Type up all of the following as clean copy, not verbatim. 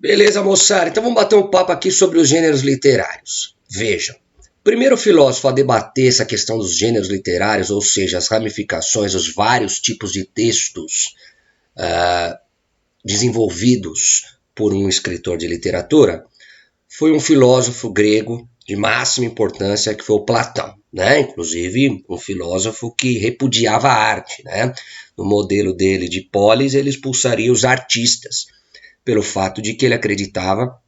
Beleza, moçada? Então vamos bater um papo aqui sobre os gêneros literários. Vejam, o primeiro filósofo a debater essa questão dos gêneros literários, ou seja, as ramificações, os vários tipos de textos desenvolvidos por um escritor de literatura, foi um filósofo grego de máxima importância, que foi o Platão, né? Inclusive um filósofo que repudiava a arte, né? No modelo dele de polis, ele expulsaria os artistas, pelo fato de que ele acreditava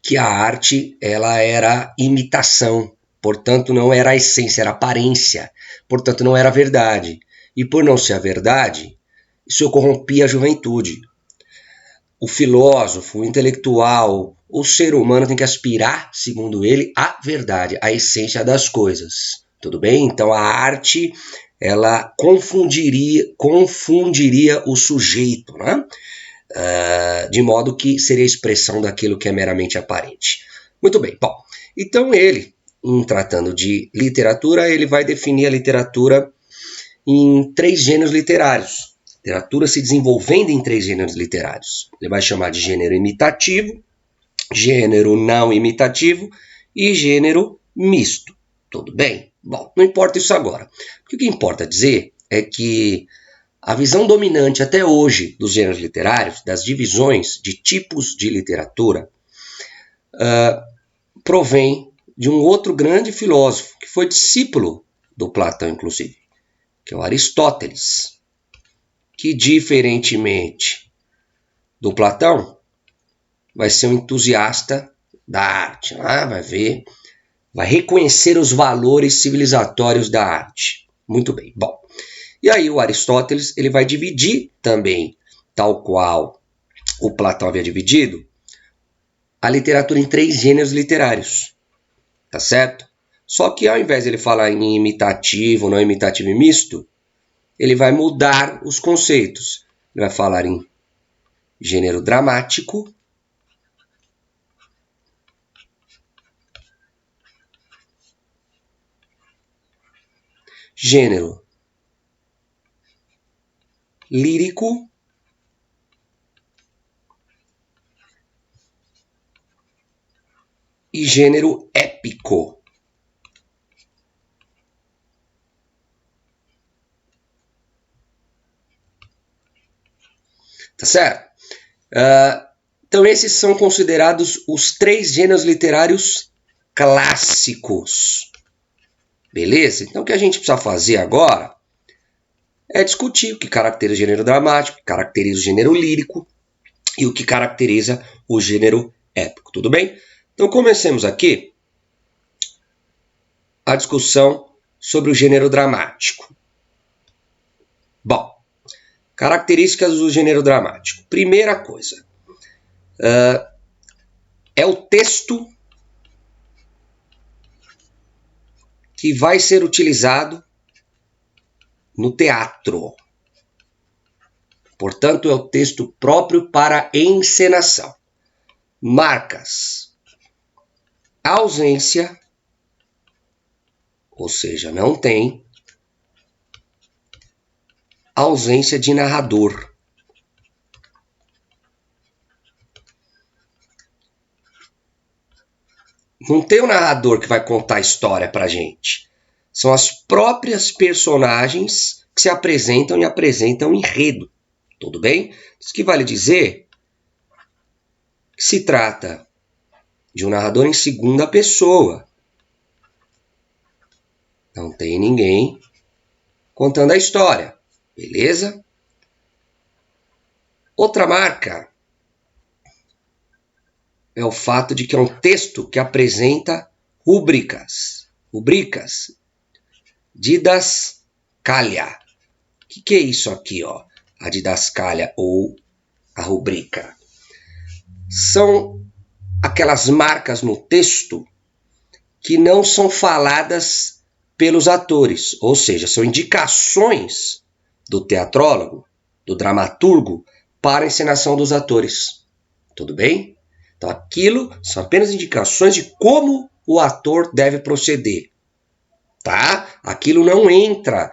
que a arte ela era imitação, portanto não era a essência, era a aparência, portanto não era a verdade. E por não ser a verdade, isso corrompia a juventude. O filósofo, o intelectual, o ser humano tem que aspirar, segundo ele, à verdade, à essência das coisas. Tudo bem? Então a arte ela confundiria o sujeito, né? De modo que seria a expressão daquilo que é meramente aparente. Muito bem, bom, então ele, em tratando de literatura, ele vai definir a literatura em 3 gêneros literários. Literatura se desenvolvendo em 3 gêneros literários. Ele vai chamar de gênero imitativo, gênero não imitativo e gênero misto. Tudo bem? Bom, não importa isso agora. O que importa dizer é que a visão dominante até hoje dos gêneros literários, das divisões de tipos de literatura, provém de um outro grande filósofo, que foi discípulo do Platão, inclusive, que é o Aristóteles, que, diferentemente do Platão, vai ser um entusiasta da arte, né? Vai reconhecer os valores civilizatórios da arte. Muito bem, bom. E aí o Aristóteles ele vai dividir também, tal qual o Platão havia dividido, a literatura em 3 gêneros literários, tá certo? Só que ao invés de ele falar em imitativo, não imitativo e misto, ele vai mudar os conceitos. Ele vai falar em gênero dramático, gênero lírico e gênero épico. Tá certo? Então esses são considerados os 3 gêneros literários clássicos. Beleza? Então o que a gente precisa fazer agora é discutir o que caracteriza o gênero dramático, o que caracteriza o gênero lírico e o que caracteriza o gênero épico. Tudo bem? Então comecemos aqui a discussão sobre o gênero dramático. Bom, características do gênero dramático. Primeira coisa, é o texto que vai ser utilizado no teatro. Portanto, é o texto próprio para encenação. Marcas: ausência, ou seja, não tem ausência de narrador. Não tem um narrador que vai contar a história pra gente. São as próprias personagens que se apresentam e apresentam um enredo. Tudo bem? Isso que vale dizer que se trata de um narrador em segunda pessoa. Não tem ninguém contando a história. Beleza? Outra marca é o fato de que é um texto que apresenta rubricas. Didascália. O que é isso aqui, ó? A didascália ou a rubrica. São aquelas marcas no texto que não são faladas pelos atores, ou seja, são indicações do teatrólogo, do dramaturgo, para a encenação dos atores. Tudo bem? Então aquilo são apenas indicações de como o ator deve proceder. Tá? Aquilo não entra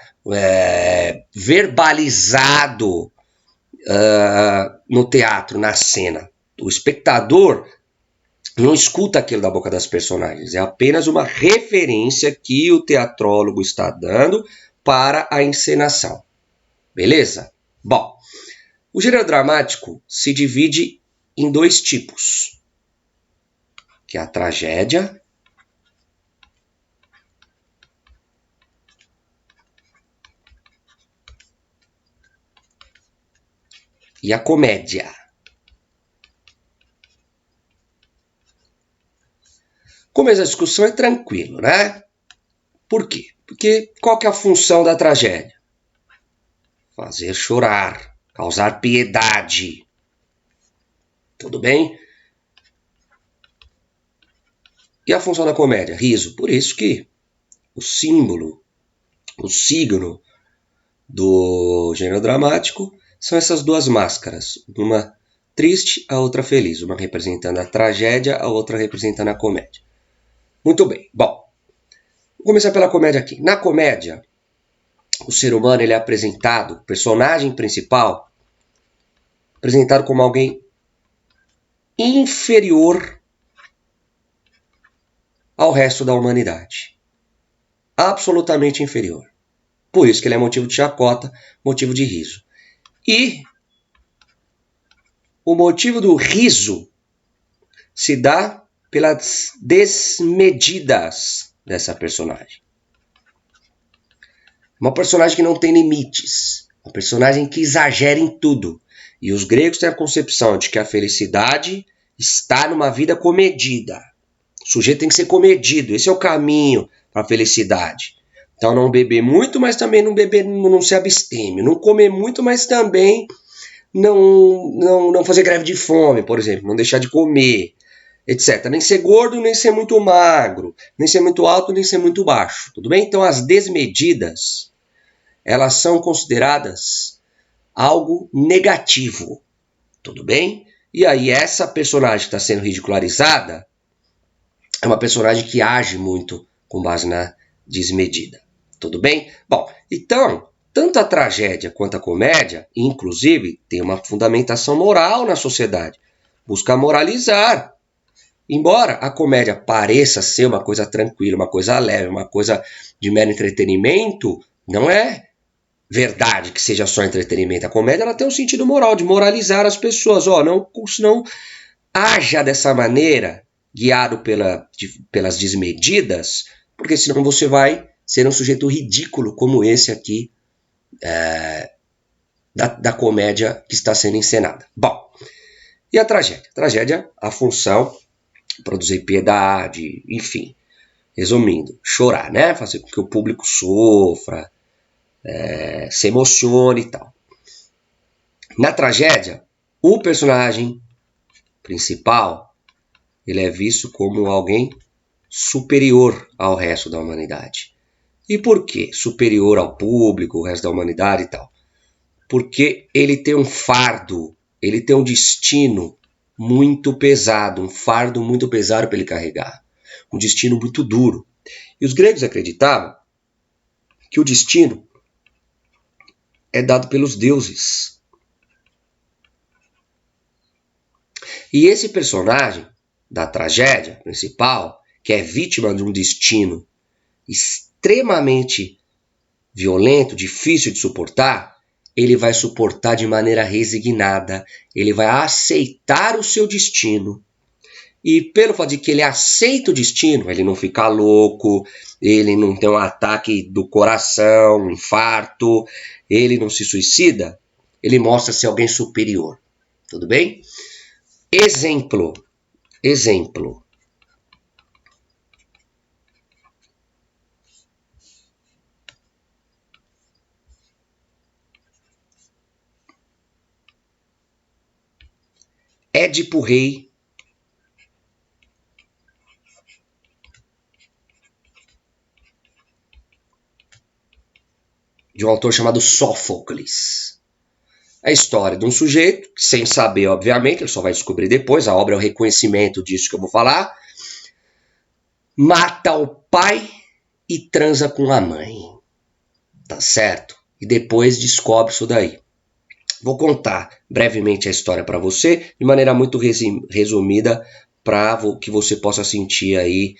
verbalizado no teatro, na cena. O espectador não escuta aquilo da boca das personagens, é apenas uma referência que o teatrólogo está dando para a encenação. Beleza? Bom, o gênero dramático se divide em dois tipos, que é a tragédia e a comédia. Começo da discussão é tranquilo, né? Por quê? Porque qual que é a função da tragédia? Fazer chorar, causar piedade. Tudo bem? E a função da comédia? Riso. Por isso que o símbolo, o signo do gênero dramático são essas duas máscaras. Uma triste, a outra feliz. Uma representando a tragédia, a outra representando a comédia. Muito bem. Bom, vou começar pela comédia aqui. Na comédia, o ser humano ele é apresentado, o personagem principal, apresentado como alguém inferior ao resto da humanidade. Absolutamente inferior. Por isso que ele é motivo de chacota, motivo de riso. E o motivo do riso se dá pelas desmedidas dessa personagem. Uma personagem que não tem limites. Uma personagem que exagera em tudo. E os gregos têm a concepção de que a felicidade está numa vida comedida. O sujeito tem que ser comedido. Esse é o caminho para a felicidade. Então não beber muito, mas também não ser abstêmio. Não comer muito, mas também não fazer greve de fome, por exemplo. Não deixar de comer, etc. Nem ser gordo, nem ser muito magro. Nem ser muito alto, nem ser muito baixo. Tudo bem? Então as desmedidas, elas são consideradas algo negativo. Tudo bem? E aí essa personagem que está sendo ridicularizada é uma personagem que age muito com base na desmedida. Tudo bem? Bom, então, tanto a tragédia quanto a comédia, inclusive, tem uma fundamentação moral na sociedade. Busca moralizar. Embora a comédia pareça ser uma coisa tranquila, uma coisa leve, uma coisa de mero entretenimento, não é verdade que seja só entretenimento. A comédia ela tem um sentido moral, de moralizar as pessoas. Não haja dessa maneira, guiado pelas desmedidas, porque senão você vai ser um sujeito ridículo como esse aqui da comédia que está sendo encenada. Bom, e a tragédia? A tragédia, a função, produzir piedade, enfim. Resumindo, chorar, né? Fazer com que o público sofra, se emocione e tal. Na tragédia, o personagem principal, ele é visto como alguém superior ao resto da humanidade. E por que superior ao público, o resto da humanidade e tal? Porque ele tem um fardo, ele tem um destino muito pesado, um fardo muito pesado para ele carregar. Um destino muito duro. E os gregos acreditavam que o destino é dado pelos deuses. E esse personagem da tragédia principal, que é vítima de um destino extremamente violento, difícil de suportar, ele vai suportar de maneira resignada, ele vai aceitar o seu destino. E pelo fato de que ele aceita o destino, ele não fica louco, ele não tem um ataque do coração, um infarto, ele não se suicida, ele mostra ser alguém superior. Tudo bem? Exemplo. Édipo Rei, de um autor chamado Sófocles. A história de um sujeito, sem saber, obviamente, ele só vai descobrir depois, a obra é o reconhecimento disso que eu vou falar, mata o pai e transa com a mãe. Tá certo? E depois descobre isso daí. Vou contar brevemente a história para você, de maneira muito resumida, para que você possa sentir aí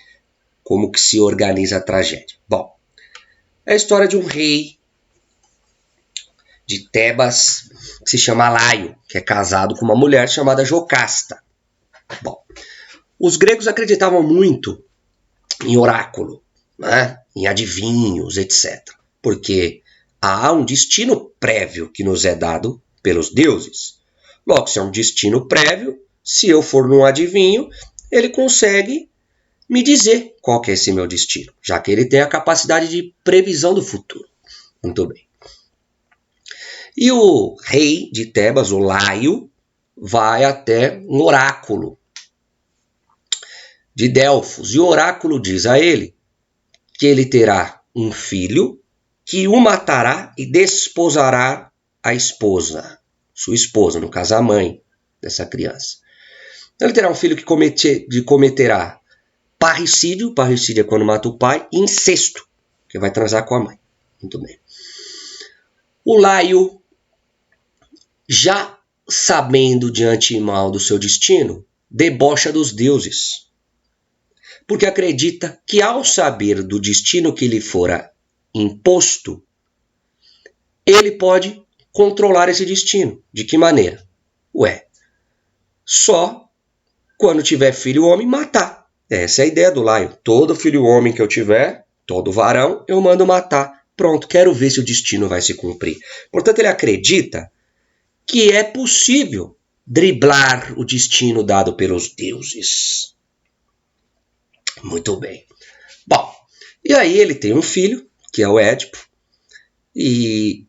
como que se organiza a tragédia. Bom, é a história de um rei de Tebas que se chama Laio, que é casado com uma mulher chamada Jocasta. Bom, os gregos acreditavam muito em oráculo, né? Em adivinhos, etc. Porque há um destino prévio que nos é dado pelos deuses. Logo, se é um destino prévio, se eu for num adivinho, ele consegue me dizer qual que é esse meu destino, já que ele tem a capacidade de previsão do futuro. Muito bem. E o rei de Tebas, o Laio, vai até um oráculo de Delfos. E o oráculo diz a ele que ele terá um filho que o matará e desposará a esposa, sua esposa, no caso a mãe dessa criança. Então ele terá um filho que cometerá parricídio é quando mata o pai, e incesto, que vai transar com a mãe. Muito bem. O Laio, já sabendo de antemão do seu destino, debocha dos deuses, porque acredita que ao saber do destino que lhe fora imposto, ele pode controlar esse destino. De que maneira? Só quando tiver filho homem, matar. Essa é a ideia do Laio. Todo filho homem que eu tiver, todo varão, eu mando matar. Pronto, quero ver se o destino vai se cumprir. Portanto, ele acredita que é possível driblar o destino dado pelos deuses. Muito bem. Bom, e aí ele tem um filho, que é o Édipo, e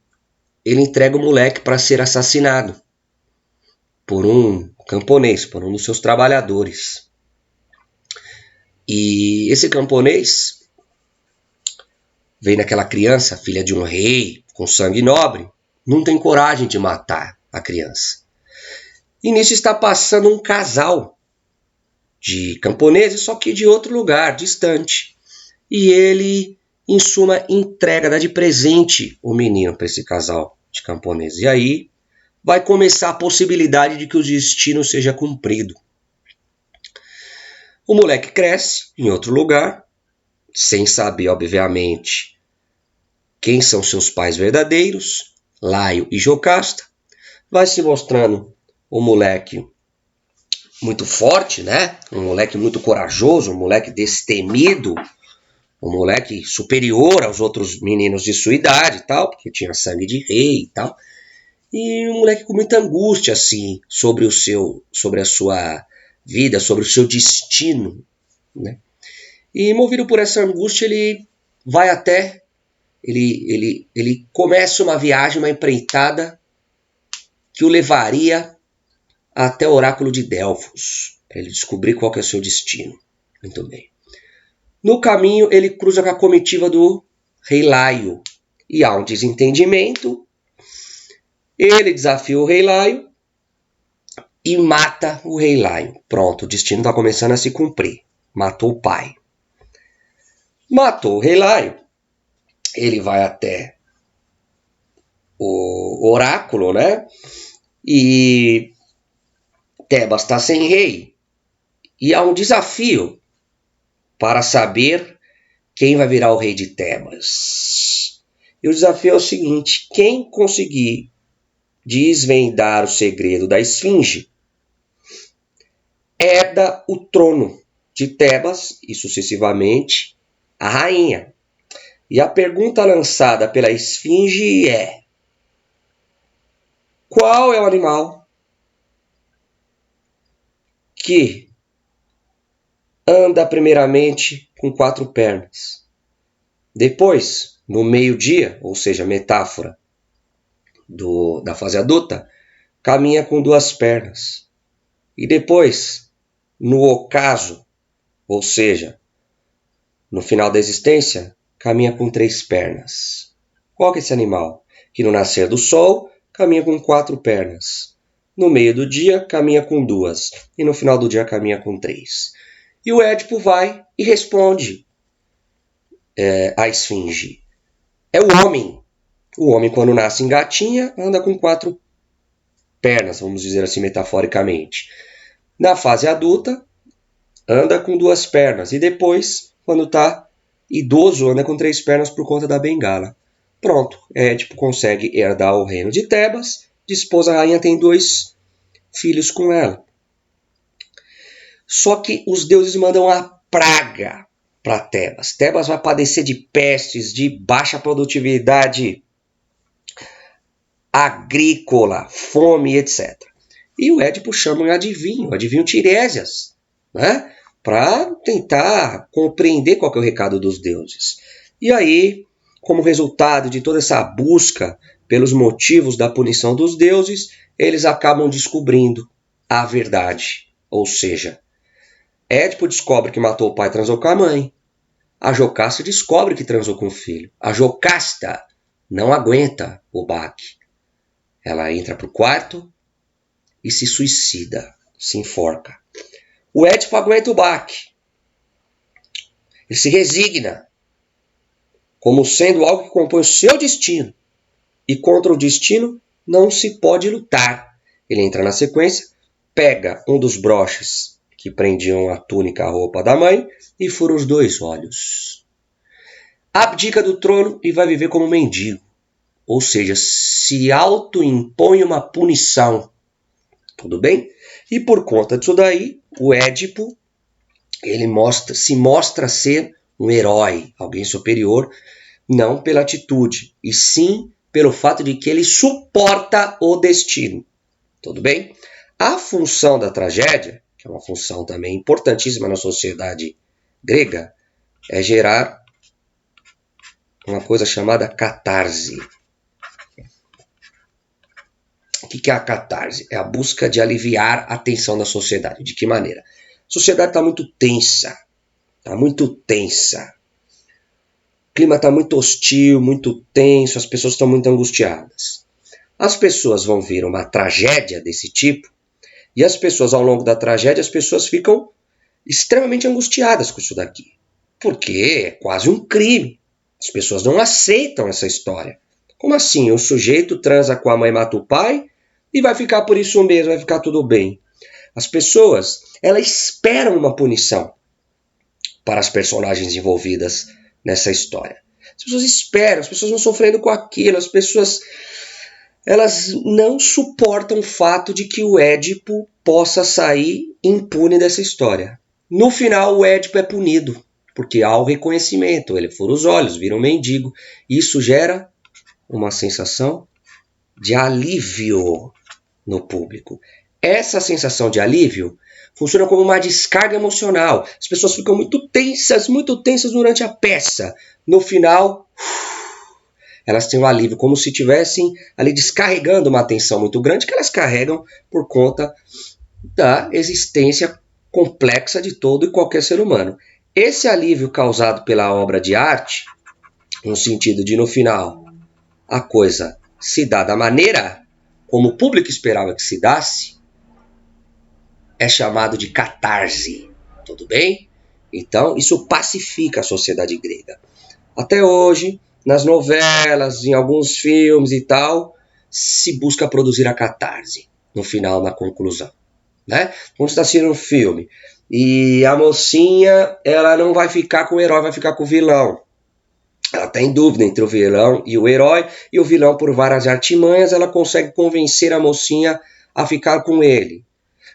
ele entrega o moleque para ser assassinado por um camponês, por um dos seus trabalhadores. E esse camponês vem naquela criança, filha de um rei, com sangue nobre, não tem coragem de matar a criança. E nisso está passando um casal de camponeses, só que de outro lugar, distante. E ele, em suma, entrega, dá de presente o menino para esse casal de camponeses. E aí vai começar a possibilidade de que o destino seja cumprido. O moleque cresce em outro lugar, sem saber, obviamente, quem são seus pais verdadeiros, Laio e Jocasta. Vai se mostrando um moleque muito forte, né? Um moleque muito corajoso, um moleque destemido, um moleque superior aos outros meninos de sua idade e tal, porque tinha sangue de rei e tal. E um moleque com muita angústia, assim, sobre a sua vida, sobre o seu destino, né? E movido por essa angústia, ele vai até, ele começa uma viagem, uma empreitada que o levaria até o oráculo de Delfos, para ele descobrir qual que é o seu destino. Muito bem. No caminho, ele cruza com a comitiva do rei Laio, e há um desentendimento. Ele desafia o rei Laio e mata o rei Laio. Pronto, o destino está começando a se cumprir. Matou o pai. Matou o rei Laio. Ele vai até o oráculo, né? E Tebas está sem rei. E há um desafio para saber quem vai virar o rei de Tebas. E o desafio é o seguinte: quem conseguir desvendar o segredo da esfinge herda o trono de Tebas e sucessivamente a rainha. E a pergunta lançada pela esfinge é: qual é o animal que anda primeiramente com 4 pernas, depois, no meio-dia, ou seja, metáfora da fase adulta, caminha com 2 pernas, e depois, no ocaso, ou seja, no final da existência, caminha com 3 pernas. Qual que é esse animal? Que no nascer do sol, caminha com 4 pernas. No meio do dia, caminha com 2. E no final do dia, caminha com 3. E o Édipo vai e responde à esfinge: é o homem. O homem, quando nasce engatinha, anda com 4 pernas, vamos dizer assim metaforicamente. Na fase adulta, anda com 2 pernas. E depois, quando está idoso, anda com 3 pernas por conta da bengala. Pronto, Édipo consegue herdar o reino de Tebas. Dispôs a rainha, tem 2 filhos com ela. Só que os deuses mandam a praga para Tebas. Tebas vai padecer de pestes, de baixa produtividade agrícola, fome, etc. E o Édipo chama um adivinho Tiresias, né? Para tentar compreender qual que é o recado dos deuses. E aí, como resultado de toda essa busca pelos motivos da punição dos deuses, eles acabam descobrindo a verdade. Ou seja, Édipo descobre que matou o pai e transou com a mãe. A Jocasta descobre que transou com o filho. A Jocasta não aguenta o baque. Ela entra para o quarto e se suicida, se enforca. O Édipo aguenta o baque. Ele se resigna como sendo algo que compõe o seu destino. E contra o destino não se pode lutar. Ele entra na sequência, pega um dos broches que prendiam a túnica, a roupa da mãe, e fura os 2 olhos. Abdica do trono e vai viver como mendigo. Ou seja, se autoimpõe uma punição. Tudo bem? E por conta disso daí, o Édipo ele se mostra ser um herói, alguém superior, não pela atitude, e sim pelo fato de que ele suporta o destino. Tudo bem? A função da tragédia, que é uma função também importantíssima na sociedade grega, é gerar uma coisa chamada catarse. O que é a catarse? É a busca de aliviar a tensão da sociedade. De que maneira? A sociedade está muito tensa. Está muito tensa. O clima está muito hostil, muito tenso, as pessoas estão muito angustiadas. As pessoas vão ver uma tragédia desse tipo, e as pessoas, ao longo da tragédia, as pessoas ficam extremamente angustiadas com isso daqui. Porque é quase um crime. As pessoas não aceitam essa história. Como assim? O sujeito transa com a mãe e mata o pai e vai ficar por isso mesmo, vai ficar tudo bem. As pessoas, elas esperam uma punição para as personagens envolvidas nessa história. As pessoas esperam, as pessoas vão sofrendo com aquilo, as pessoas elas não suportam o fato de que o Édipo possa sair impune dessa história. No final, o Édipo é punido, porque há o reconhecimento, ele fura os olhos, vira um mendigo. Isso gera uma sensação de alívio no público. Essa sensação de alívio funciona como uma descarga emocional. As pessoas ficam muito tensas durante a peça. No final, elas têm um alívio, como se estivessem ali descarregando uma tensão muito grande que elas carregam por conta da existência complexa de todo e qualquer ser humano. Esse alívio causado pela obra de arte, no sentido de, no final, a coisa se dá da maneira como o público esperava que se dasse, é chamado de catarse. Tudo bem? Então, isso pacifica a sociedade grega. Até hoje, nas novelas, em alguns filmes e tal, se busca produzir a catarse no final, na conclusão. Né? Quando você está assistindo um filme e a mocinha ela não vai ficar com o herói, vai ficar com o vilão. Ela está em dúvida entre o vilão e o herói, e o vilão, por várias artimanhas, ela consegue convencer a mocinha a ficar com ele.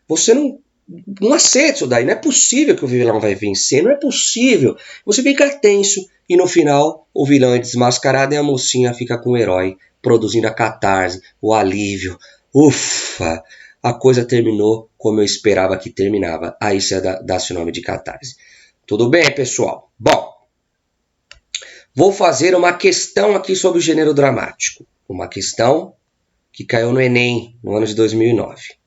Você não aceita isso daí, não é possível que o vilão vai vencer, não é possível. Você fica tenso e no final o vilão é desmascarado e a mocinha fica com o herói, produzindo a catarse, o alívio. Ufa, a coisa terminou como eu esperava que terminava. Aí você dá-se o nome de catarse. Tudo bem, pessoal? Bom, vou fazer uma questão aqui sobre o gênero dramático. Uma questão que caiu no Enem no ano de 2009.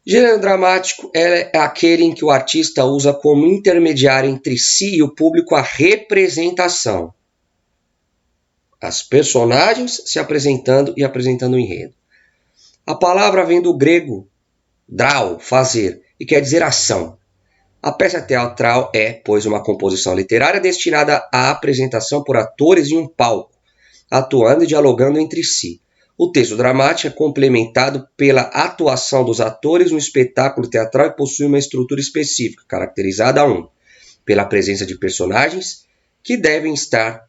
Gênero dramático é aquele em que o artista usa como intermediário entre si e o público a representação. As personagens se apresentando e apresentando o enredo. A palavra vem do grego drau, fazer, e quer dizer ação. A peça teatral é, pois, uma composição literária destinada à apresentação por atores em um palco, atuando e dialogando entre si. O texto dramático é complementado pela atuação dos atores no espetáculo teatral e possui uma estrutura específica, caracterizada pela presença de personagens que devem estar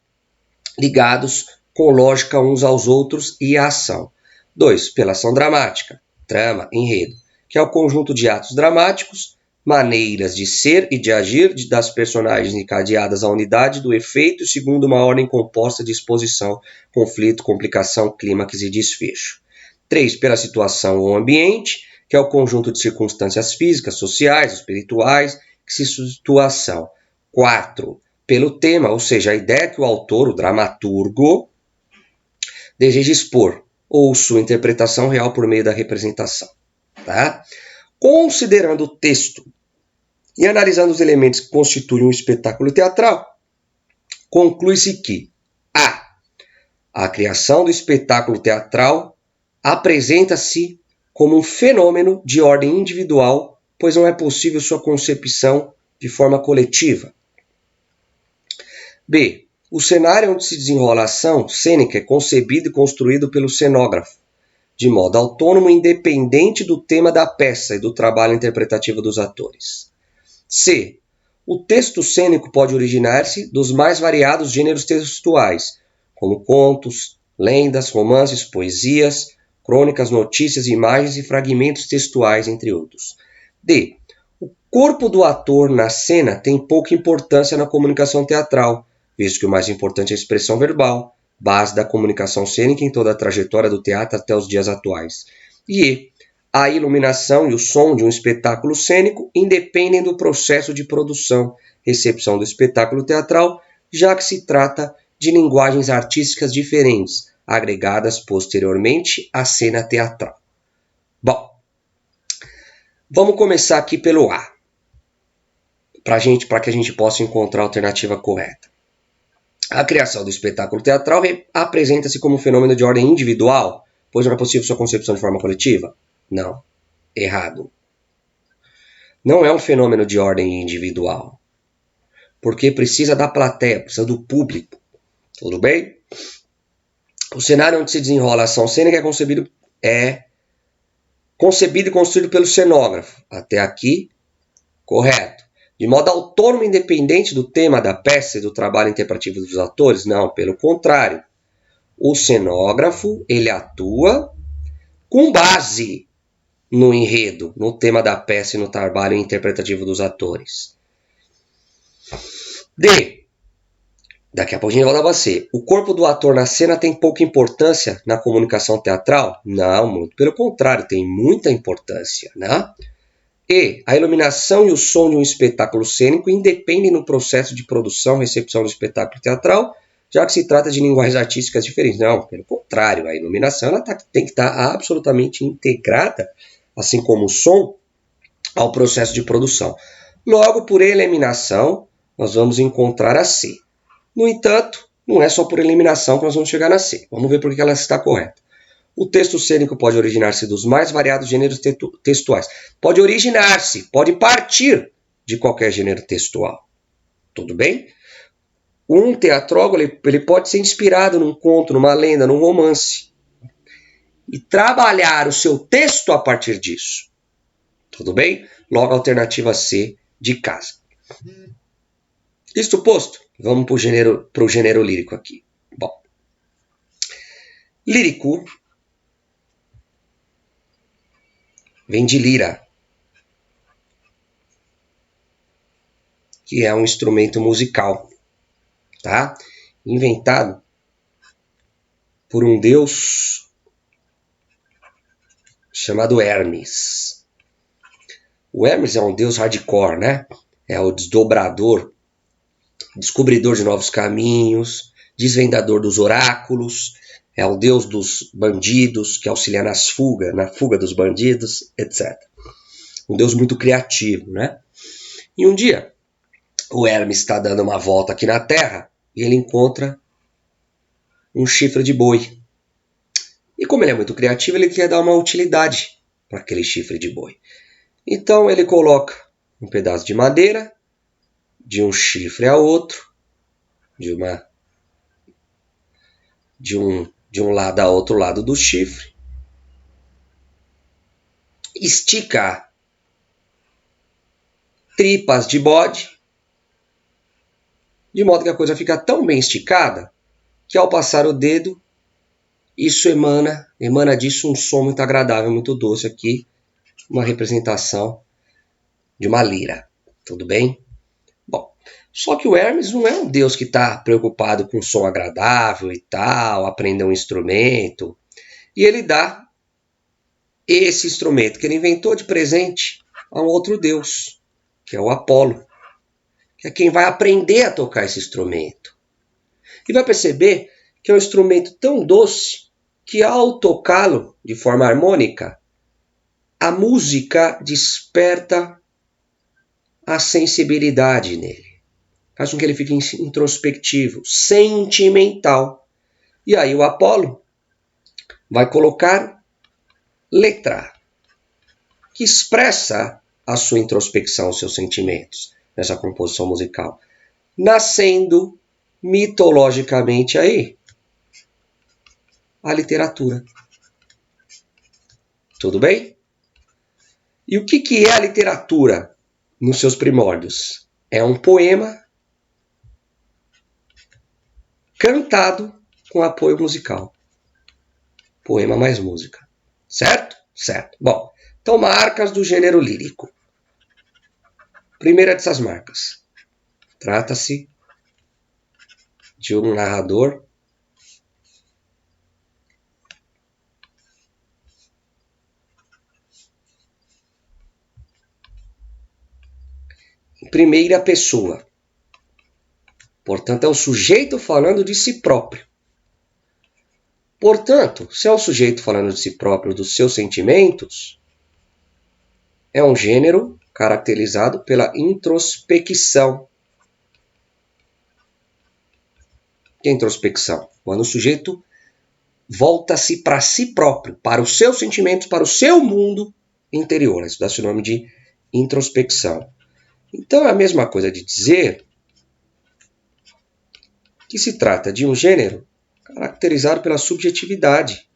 ligados com lógica uns aos outros e a ação. 2. Pela ação dramática, trama, enredo, que é o conjunto de atos dramáticos, maneiras de ser e de agir das personagens encadeadas à unidade do efeito segundo uma ordem composta de exposição, conflito, complicação, clímax e desfecho. 3. Pela situação ou ambiente, que é o conjunto de circunstâncias físicas, sociais, espirituais, que se situa a ação. 4. Pelo tema, ou seja, a ideia que o autor, o dramaturgo, deseja expor, ou sua interpretação real por meio da representação. Tá? Considerando o texto e analisando os elementos que constituem um espetáculo teatral, conclui-se que a criação do espetáculo teatral apresenta-se como um fenômeno de ordem individual, pois não é possível sua concepção de forma coletiva. B. O cenário onde se desenrola a ação cênica é concebido e construído pelo cenógrafo, de modo autônomo e independente do tema da peça e do trabalho interpretativo dos atores. C. O texto cênico pode originar-se dos mais variados gêneros textuais, como contos, lendas, romances, poesias, crônicas, notícias, imagens e fragmentos textuais, entre outros. D. O corpo do ator na cena tem pouca importância na comunicação teatral, visto que o mais importante é a expressão verbal, base da comunicação cênica em toda a trajetória do teatro até os dias atuais. E a iluminação e o som de um espetáculo cênico independem do processo de produção, recepção do espetáculo teatral, já que se trata de linguagens artísticas diferentes, agregadas posteriormente à cena teatral. Bom, vamos começar aqui pelo A, para que a gente possa encontrar a alternativa correta. A criação do espetáculo teatral apresenta-se como um fenômeno de ordem individual, pois não é possível sua concepção de forma coletiva? Não. Errado. Não é um fenômeno de ordem individual, porque precisa da plateia, precisa do público. Tudo bem? O cenário onde se desenrola a ação cênica é concebido e construído pelo cenógrafo. Até aqui, correto. De modo autônomo e independente do tema da peça e do trabalho interpretativo dos atores? Não, pelo contrário. O cenógrafo, ele atua com base no enredo, no tema da peça e no trabalho interpretativo dos atores. D. Daqui a pouquinho volta a C. O corpo do ator na cena tem pouca importância na comunicação teatral? Não, muito pelo contrário, tem muita importância, né? E a iluminação e o som de um espetáculo cênico independem no processo de produção e recepção do espetáculo teatral, já que se trata de linguagens artísticas diferentes. Não, pelo contrário, a iluminação ela tem que estar absolutamente integrada, assim como o som, ao processo de produção. Logo, por eliminação, nós vamos encontrar a C. No entanto, não é só por eliminação que nós vamos chegar na C. Vamos ver por que ela está correta. O texto cênico pode originar-se dos mais variados gêneros textuais. Pode originar-se, pode partir de qualquer gênero textual. Tudo bem? Um teatrólogo ele pode ser inspirado num conto, numa lenda, num romance. E trabalhar o seu texto a partir disso. Tudo bem? Logo, a alternativa C de casa. Isto posto, vamos para o gênero lírico aqui. Bom, lírico vem de lira, que é um instrumento musical, tá? Inventado por um deus chamado Hermes. O Hermes é um deus hardcore, né? É o desdobrador, descobridor de novos caminhos, desvendador dos oráculos, é o deus dos bandidos, que auxilia na fuga dos bandidos, etc. Um deus muito criativo, né? E um dia, o Hermes está dando uma volta aqui na Terra e ele encontra um chifre de boi. E como ele é muito criativo, ele quer dar uma utilidade para aquele chifre de boi. Então ele coloca um pedaço de madeira, de um chifre a outro, de de um lado a outro lado do chifre, esticar tripas de bode, de modo que a coisa fica tão bem esticada que ao passar o dedo, isso emana disso um som muito agradável, muito doce aqui, uma representação de uma lira, tudo bem? Bom, só que o Hermes não é um deus que está preocupado com som agradável e tal, aprender um instrumento, e ele dá esse instrumento que ele inventou de presente a um outro deus, que é o Apolo, que é quem vai aprender a tocar esse instrumento. E vai perceber que é um instrumento tão doce que ao tocá-lo de forma harmônica, a música desperta a sensibilidade nele. Faz com que ele fique introspectivo, sentimental. E aí o Apolo vai colocar letra, que expressa a sua introspecção, os seus sentimentos, nessa composição musical. Nascendo mitologicamente aí a literatura. Tudo bem? E o que é a literatura nos seus primórdios? É um poema cantado com apoio musical. Poema mais música. Certo? Certo. Bom, então marcas do gênero lírico. Primeira dessas marcas. Trata-se de um narrador em primeira pessoa. Portanto, é o sujeito falando de si próprio. Portanto, se é o sujeito falando de si próprio, dos seus sentimentos, é um gênero caracterizado pela introspecção. O que é introspecção? Quando o sujeito volta-se para si próprio, para os seus sentimentos, para o seu mundo interior. Isso dá-se o nome de introspecção. Então é a mesma coisa de dizer que se trata de um gênero caracterizado pela subjetividade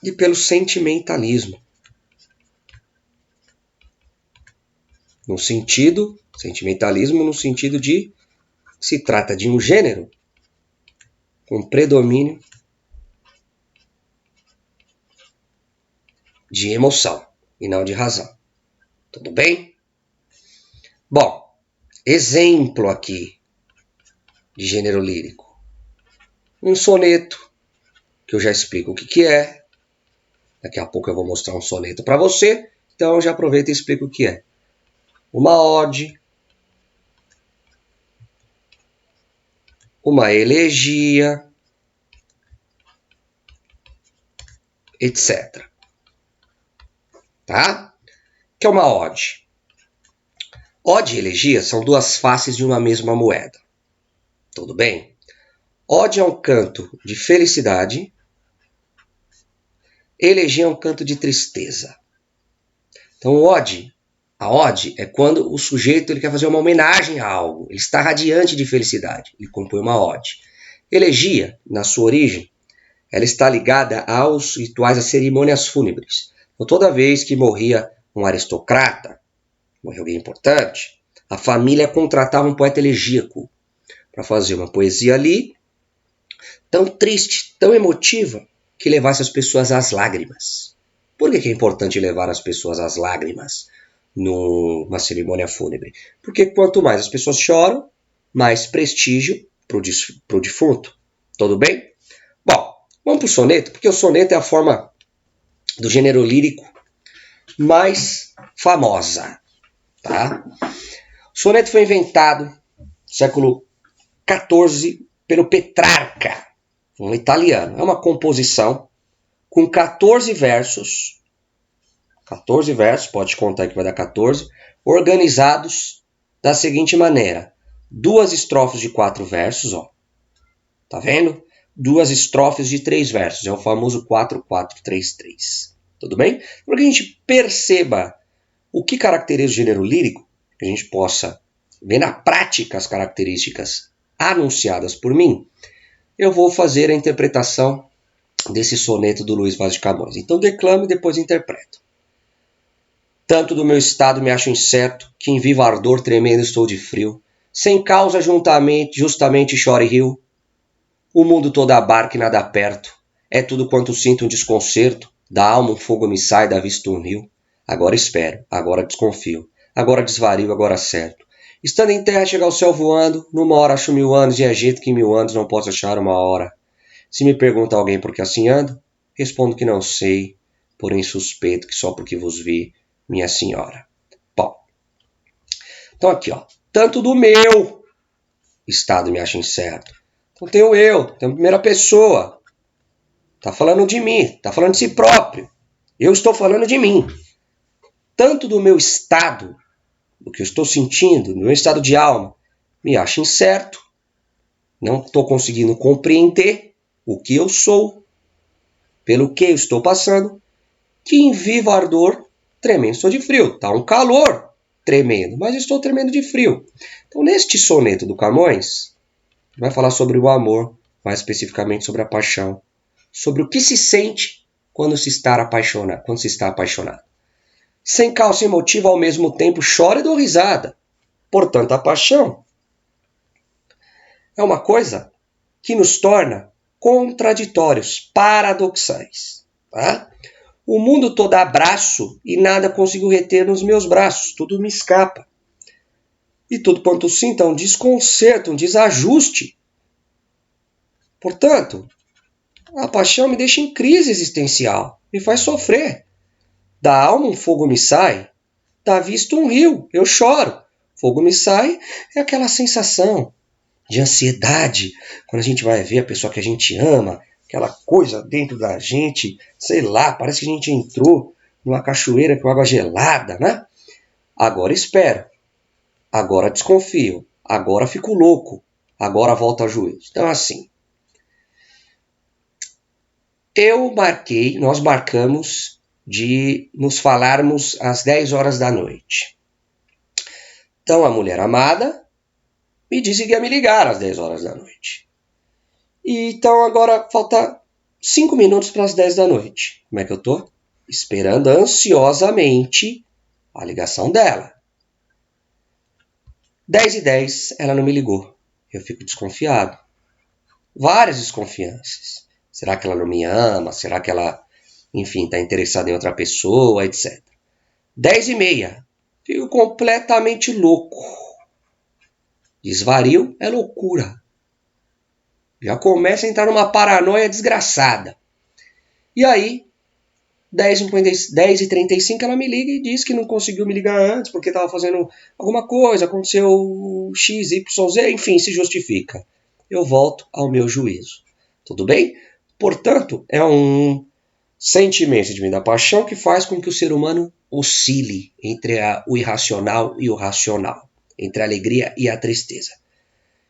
e pelo sentimentalismo. Sentimentalismo no sentido de se trata de um gênero com predomínio de emoção e não de razão. Tudo bem? Bom, exemplo aqui de gênero lírico. Um soneto, que eu já explico o que é. Daqui a pouco eu vou mostrar um soneto para você, então eu já aproveito e explico o que é. Uma ode, uma elegia, etc. Tá? O que é uma ode? Ode e elegia são duas faces de uma mesma moeda. Tudo bem? Ode é um canto de felicidade, elegia é um canto de tristeza. Então, a ode é quando o sujeito ele quer fazer uma homenagem a algo, ele está radiante de felicidade, ele compõe uma ode. Elegia, na sua origem, ela está ligada aos rituais, às cerimônias fúnebres. Então, toda vez que morria um aristocrata, morreu alguém importante, a família contratava um poeta elegíaco para fazer uma poesia ali, tão triste, tão emotiva, que levasse as pessoas às lágrimas. Por que é importante levar as pessoas às lágrimas numa cerimônia fúnebre? Porque quanto mais as pessoas choram, mais prestígio para o defunto. Tudo bem? Bom, vamos para o soneto, porque o soneto é a forma do gênero lírico mais famosa. Tá? O soneto foi inventado no século XIV pelo Petrarca, um italiano. É uma composição com 14 versos. 14 versos, pode contar que vai dar 14, organizados da seguinte maneira. 2 estrofes de 4 versos, ó. Tá vendo? 2 estrofes de 3 versos. É o famoso 4-4-3-3. Tudo bem? Para que a gente perceba o que caracteriza o gênero lírico, que a gente possa ver na prática as características anunciadas por mim, eu vou fazer a interpretação desse soneto do Luiz Vaz de Camões. Então declamo e depois interpreto. Tanto do meu estado me acho incerto, que em vivo ardor tremendo estou de frio, sem causa justamente chora e rio, o mundo todo abarca e nada perto, é tudo quanto sinto um desconcerto, da alma um fogo me sai, da vista um rio, agora espero, agora desconfio, agora desvario, agora certo. Estando em terra chega ao céu voando, numa hora acho 1000 anos, e é jeito que em 1000 anos não posso achar uma hora. Se me pergunta alguém por que assim ando, respondo que não sei, porém suspeito que só porque vos vi, minha senhora. Bom, então aqui, ó, tanto do meu estado me acho incerto. Então tem o eu, tem a primeira pessoa. Tá falando de mim, tá falando de si próprio. Eu estou falando de mim. Tanto do meu estado, do que eu estou sentindo, do meu estado de alma, me acho incerto. Não estou conseguindo compreender o que eu sou, pelo que eu estou passando, que em vivo ardor, tremendo estou de frio. Tá um calor tremendo, mas estou tremendo de frio. Então, neste soneto do Camões, vai falar sobre o amor, mais especificamente sobre a paixão, sobre o que se sente quando se está apaixonado. Sem causa e motivo, ao mesmo tempo, chora e dou risada. Portanto, a paixão é uma coisa que nos torna contraditórios, paradoxais. Tá? O mundo todo abraço e nada consigo reter nos meus braços, tudo me escapa. E tudo quanto sinto é um desconcerto, um desajuste. Portanto, a paixão me deixa em crise existencial, me faz sofrer. Da alma um fogo me sai, da vista um rio, eu choro. Fogo me sai é aquela sensação de ansiedade, quando a gente vai ver a pessoa que a gente ama, aquela coisa dentro da gente, sei lá, parece que a gente entrou numa cachoeira com água gelada, né? Agora espero, agora desconfio, agora fico louco, agora volto ao juízo. Então assim, nós marcamos de nos falarmos às 10 horas da noite. Então a mulher amada me disse que ia me ligar às 10 horas da noite. E então agora falta 5 minutos para as 10 da noite. Como é que eu tô? Esperando ansiosamente a ligação dela. 10h10, ela não me ligou. Eu fico desconfiado. Várias desconfianças. Será que ela não me ama? Será que ela, enfim, está interessada em outra pessoa, etc. 10h30, fico completamente louco. Desvario é loucura. Já começa a entrar numa paranoia desgraçada. E aí, 10h35 ela me liga e diz que não conseguiu me ligar antes porque estava fazendo alguma coisa, aconteceu X, Y, Z, enfim, se justifica. Eu volto ao meu juízo. Tudo bem? Portanto, é um sentimento da paixão que faz com que o ser humano oscile entre o irracional e o racional, entre a alegria e a tristeza.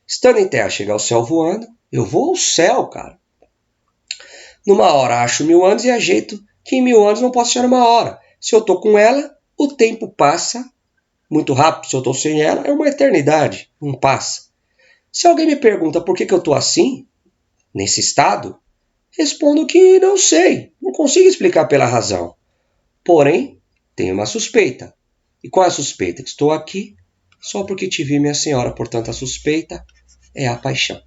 Estando em terra, chegar ao céu voando, eu vou ao céu, cara. Numa hora acho 1000 anos e ajeito que em 1000 anos não posso achar uma hora. Se eu tô com ela, o tempo passa muito rápido. Se eu tô sem ela, é uma eternidade, não passa. Se alguém me pergunta por que eu tô assim, nesse estado, respondo que não sei, não consigo explicar pela razão. Porém, tenho uma suspeita. E qual é a suspeita? Que estou aqui só porque te vi, minha senhora. Portanto, a suspeita é a paixão.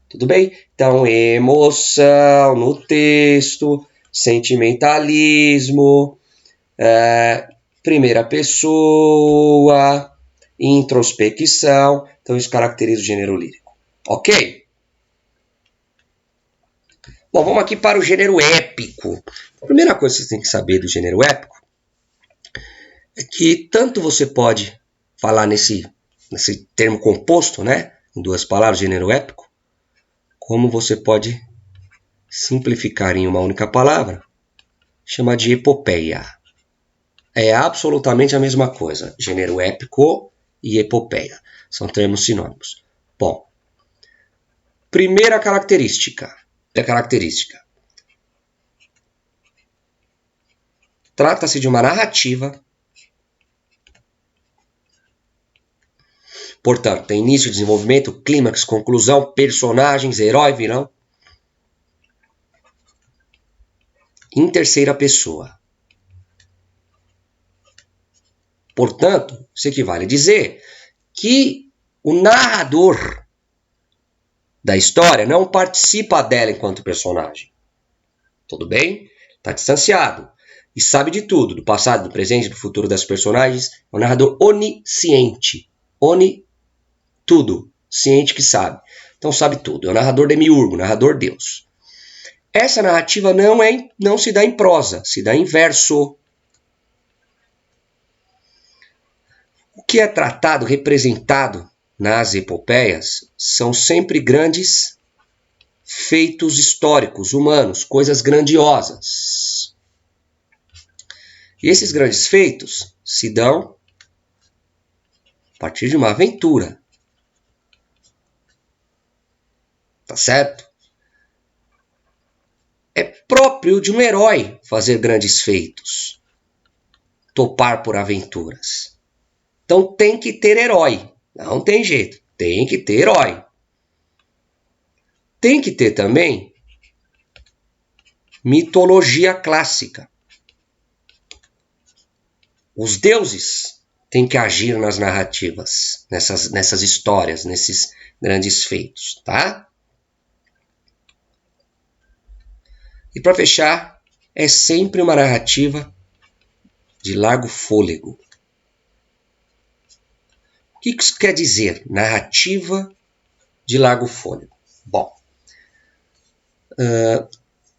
Tudo bem? Então, emoção no texto, sentimentalismo, primeira pessoa, introspecção. Então, isso caracteriza o gênero lírico. Ok? Bom, vamos aqui para o gênero épico. A primeira coisa que você tem que saber do gênero épico é que tanto você pode falar nesse termo composto, né, em 2 palavras, gênero épico, como você pode simplificar em uma única palavra, chamar de epopeia. É absolutamente a mesma coisa, gênero épico e epopeia. São termos sinônimos. Bom, primeira característica. Trata-se de uma narrativa Portanto, tem início, desenvolvimento, clímax, conclusão, personagens, herói, vilão. Em terceira pessoa. Portanto, isso equivale a dizer que o narrador da história não participa dela enquanto personagem. Tudo bem? Está distanciado. E sabe de tudo, do passado, do presente, do futuro das personagens. É um narrador onisciente. Tudo. Ciente que sabe. Então sabe tudo. É o narrador demiurgo, narrador Deus. Essa narrativa não se dá em prosa, se dá em verso. O que é tratado, representado nas epopeias são sempre grandes feitos históricos, humanos, coisas grandiosas. E esses grandes feitos se dão a partir de uma aventura. Tá certo? É próprio de um herói fazer grandes feitos, topar por aventuras. Então tem que ter herói. Não tem jeito. Tem que ter herói. Tem que ter também mitologia clássica. Os deuses têm que agir nas narrativas, nessas histórias, nesses grandes feitos, tá? E para fechar, é sempre uma narrativa de largo fôlego. O que isso quer dizer? Narrativa de largo fôlego. Bom,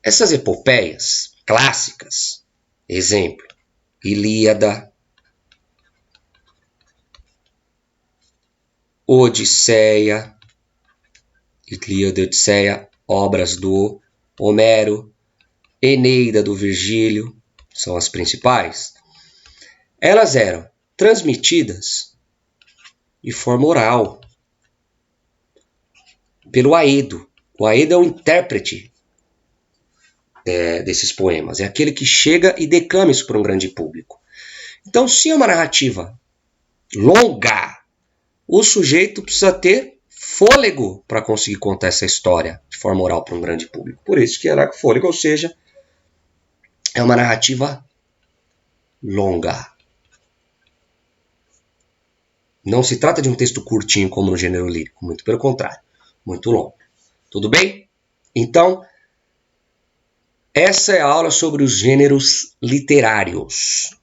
essas epopeias clássicas, exemplo, Ilíada, Odisseia, Ilíada e Odisseia, obras do Homero, Eneida do Virgílio, são as principais. Elas eram transmitidas de forma oral, pelo Aedo. O Aedo é o intérprete desses poemas, é aquele que chega e declama isso para um grande público. Então, se é uma narrativa longa, o sujeito precisa ter fôlego para conseguir contar essa história de forma oral para um grande público. Por isso que é largo fôlego, ou seja, é uma narrativa longa. Não se trata de um texto curtinho como no gênero lírico, muito pelo contrário, muito longo. Tudo bem? Então, essa é a aula sobre os gêneros literários.